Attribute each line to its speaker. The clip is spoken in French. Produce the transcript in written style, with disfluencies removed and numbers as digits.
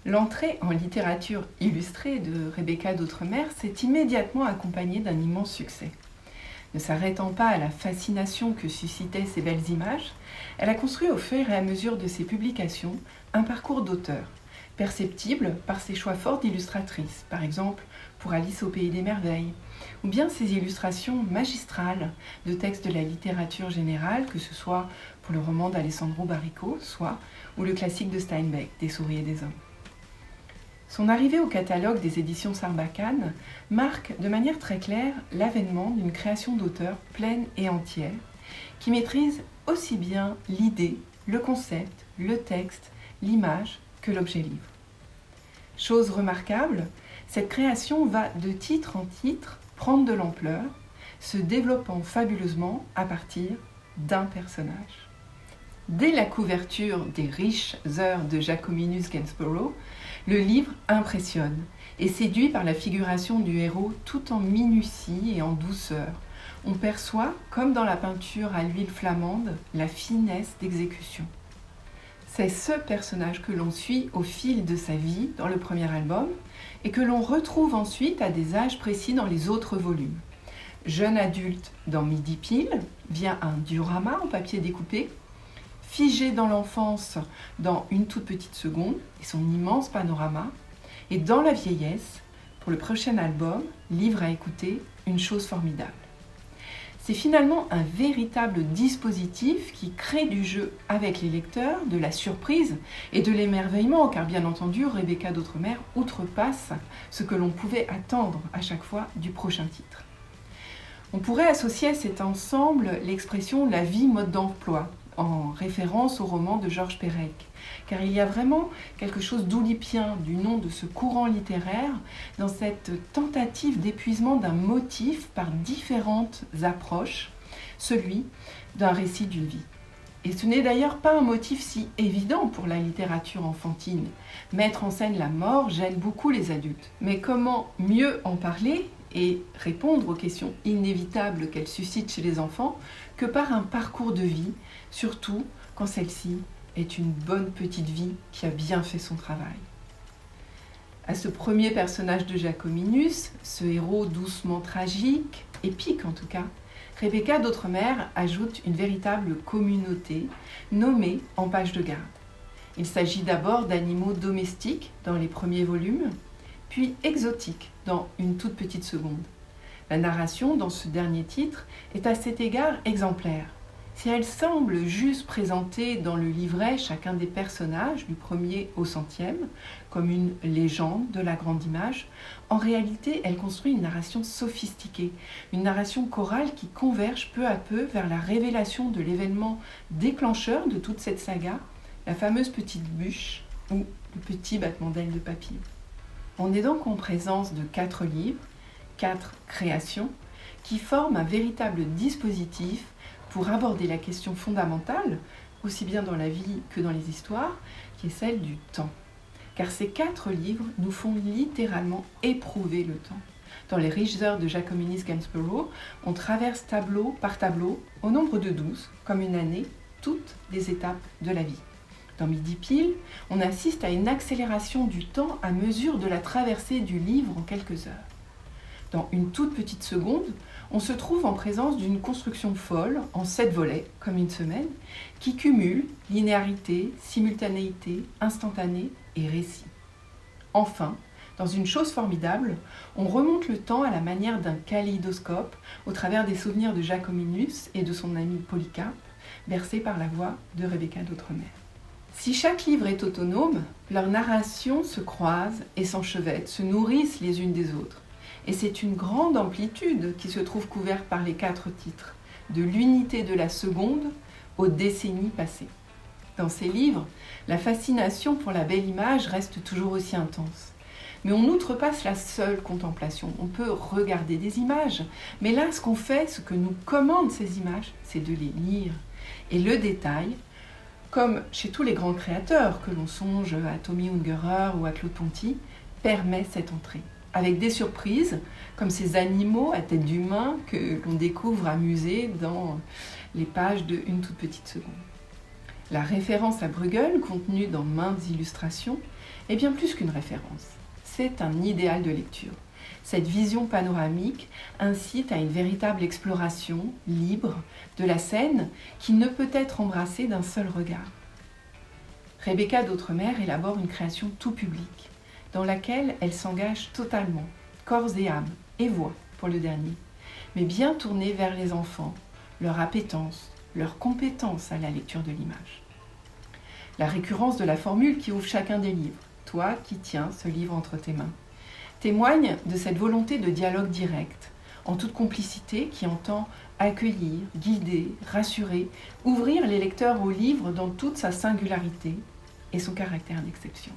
Speaker 1: L'entrée en littérature illustrée de Rebecca d'Outremer s'est immédiatement accompagnée d'un immense succès. Ne s'arrêtant pas à la fascination que suscitaient ces belles images, elle a construit au fur et à mesure de ses publications un parcours d'auteur, perceptible par ses choix forts d'illustratrices, par exemple pour Alice au Pays des Merveilles, ou bien ses illustrations magistrales de textes de la littérature générale, que ce soit pour le roman d'Alessandro Baricco, soit, ou le classique de Steinbeck, Des souris et des hommes. Son arrivée au catalogue des éditions Sarbacane marque de manière très claire l'avènement d'une création d'auteur pleine et entière, qui maîtrise aussi bien l'idée, le concept, le texte, l'image que l'objet livre. Chose remarquable, cette création va de titre en titre prendre de l'ampleur, se développant fabuleusement à partir d'un personnage. Dès la couverture des riches heures de Jacominus Gainsborough, le livre impressionne et séduit par la figuration du héros tout en minutie et en douceur. On perçoit, comme dans la peinture à l'huile flamande, la finesse d'exécution. C'est ce personnage que l'on suit au fil de sa vie dans le premier album et que l'on retrouve ensuite à des âges précis dans les autres volumes. Jeune adulte dans Midi Pile, via un diorama en papier découpé, figé dans l'enfance dans Une toute petite seconde et son immense panorama, et dans la vieillesse, pour le prochain album, Livre à écouter, Une chose formidable. C'est finalement un véritable dispositif qui crée du jeu avec les lecteurs, de la surprise et de l'émerveillement, car bien entendu, Rebecca d'Outremer outrepasse ce que l'on pouvait attendre à chaque fois du prochain titre. On pourrait associer à cet ensemble l'expression « la vie mode d'emploi », en référence au roman de Georges Perec, car il y a vraiment quelque chose d'oulipien du nom de ce courant littéraire dans cette tentative d'épuisement d'un motif par différentes approches, celui d'un récit d'une vie. Et ce n'est d'ailleurs pas un motif si évident pour la littérature enfantine. Mettre en scène la mort gêne beaucoup les adultes. Mais comment mieux en parler et répondre aux questions inévitables qu'elle suscite chez les enfants que par un parcours de vie, surtout quand celle-ci est une bonne petite vie qui a bien fait son travail. À ce premier personnage de Jacominus, ce héros doucement tragique, épique en tout cas, Rebecca d'Outremer ajoute une véritable communauté nommée en page de garde. Il s'agit d'abord d'animaux domestiques dans les premiers volumes, puis exotiques dans Une toute petite seconde. La narration dans ce dernier titre est à cet égard exemplaire. Si elle semble juste présenter dans le livret chacun des personnages, du premier au 100e, comme une légende de la grande image, en réalité elle construit une narration sophistiquée, une narration chorale qui converge peu à peu vers la révélation de l'événement déclencheur de toute cette saga, la fameuse petite bûche ou le petit battement d'ailes de papillon. On est donc en présence de 4 livres, 4 créations, qui forment un véritable dispositif pour aborder la question fondamentale, aussi bien dans la vie que dans les histoires, qui est celle du temps. Car ces 4 livres nous font littéralement éprouver le temps. Dans les riches heures de Jacominus Gainsborough, on traverse tableau par tableau, au nombre de 12, comme une année, toutes les étapes de la vie. Dans Midi Pile, on assiste à une accélération du temps à mesure de la traversée du livre en quelques heures. Dans Une toute petite seconde, on se trouve en présence d'une construction folle, en 7 volets, comme une semaine, qui cumule linéarité, simultanéité, instantané et récit. Enfin, dans Une chose formidable, on remonte le temps à la manière d'un kaléidoscope au travers des souvenirs de Jacominus et de son ami Polycarpe, bercés par la voix de Rebecca d'Outremer. Si chaque livre est autonome, leurs narrations se croisent et s'enchevêtrent, se nourrissent les unes des autres. Et c'est une grande amplitude qui se trouve couverte par les 4 titres, de l'unité de la seconde aux décennies passées. Dans ces livres, la fascination pour la belle image reste toujours aussi intense. Mais on outrepasse la seule contemplation. On peut regarder des images, mais là, ce qu'on fait, ce que nous commandent ces images, c'est de les lire. Et le détail, comme chez tous les grands créateurs, que l'on songe à Tommy Ungerer ou à Claude Ponty, permet cette entrée. Avec des surprises, comme ces animaux à tête d'humain que l'on découvre amusés dans les pages de Une toute petite seconde. La référence à Bruegel, contenue dans maintes illustrations, est bien plus qu'une référence. C'est un idéal de lecture. Cette vision panoramique incite à une véritable exploration libre de la scène qui ne peut être embrassée d'un seul regard. Rebecca d'Outremer élabore une création tout public, dans laquelle elle s'engage totalement, corps et âme, et voix pour le dernier, mais bien tournée vers les enfants, leur appétence, leur compétence à la lecture de l'image. La récurrence de la formule qui ouvre chacun des livres, toi qui tiens ce livre entre tes mains, témoigne de cette volonté de dialogue direct, en toute complicité qui entend accueillir, guider, rassurer, ouvrir les lecteurs au livre dans toute sa singularité et son caractère d'exception.